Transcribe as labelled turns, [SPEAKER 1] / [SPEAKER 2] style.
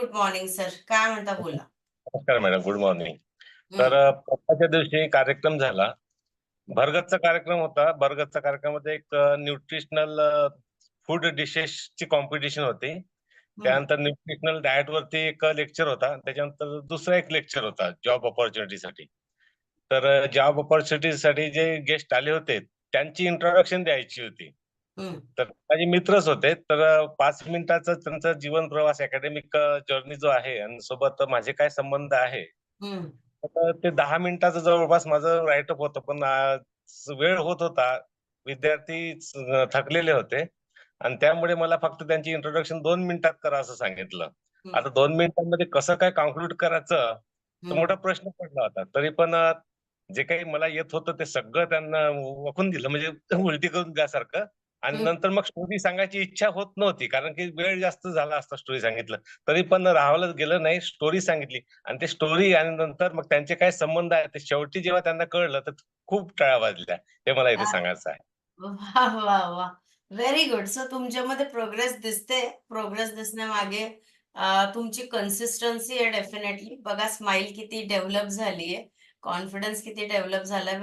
[SPEAKER 1] Good morning sir. काय म्हणता बोला.
[SPEAKER 2] नमस्कार मॅडम, गुड मॉर्निंग. तर
[SPEAKER 1] हं,
[SPEAKER 2] परवाच्या दिवशी कार्यक्रम झाला. भरगतचा कार्यक्रम होता. भरगतच्या कार्यक्रमामध्ये एक न्यूट्रिशनल फूड डिशेसची कॉम्पिटिशन होती.
[SPEAKER 1] हं,
[SPEAKER 2] त्यानंतर न्यूट्रिशनल डाएट वरती एक लेक्चर होता. त्याच्यानंतर दुसरा एक लेक्चर होता जॉब अपॉर्च्युनिटीसाठी. तर जॉब अपॉर्च्युनिटीसाठी जे गेस्ट आले होते त्यांची इंट्रोडक्शन द्यायची होती.
[SPEAKER 1] हं,
[SPEAKER 2] तर माझे मित्रच होते. तर 5 मिनिटाचा त्यांचा जीवन प्रवास अकॅडमिक जर्नी जो आहे आणि सोबत माझे काय संबंध आहे.
[SPEAKER 1] हं,
[SPEAKER 2] तर ते 10 मिनिटाचं जवळपास माझं राईटअप होतं. पण वेळ होत होता. विद्यार्थी थकलेले होते आणि त्यामुळे मला फक्त त्यांची इंट्रोडक्शन 2 मिनिटात करा असं सांगितलं.
[SPEAKER 1] हं,
[SPEAKER 2] आता 2 मिनिटांमध्ये कसं काय कन्क्लूड करायचं, तो
[SPEAKER 1] हं.
[SPEAKER 2] मोठा प्रश्न पडला होता. तरी पण जे काही मला येत होतं ते सगळं त्यांना वाकून दिलं, म्हणजे उलटी करून द्यासारखं. आणि
[SPEAKER 1] हं.
[SPEAKER 2] नंतर मग स्टोरी सांगायची इच्छा होत नव्हती, कारण की वेळ जास्त झाला असता स्टोरी सांगितलं. तरी पण राहावलं गेलं नाही, स्टोरी सांगितली. आणि ते स्टोरी आणि नंतर मग त्यांचे काय संबंध आहेत ते शेवटी जेव्हा त्यांना कळलं, तर खूप टाळ्या वाजल्या. हे मला
[SPEAKER 1] आ,
[SPEAKER 2] इथे सांगायचं आहे.
[SPEAKER 1] वाह, वाह, वाह! Very good. सो तुमच्यामध्ये प्रोग्रेस दिसते. प्रोग्रेस दिसण्यामागे तुमची कन्सिस्टन्सी आहे डेफिनेटली. बघा स्माईल किती डेव्हलप झाली आहे. कॉन्फिडन्स किती डेव्हलप झालाय.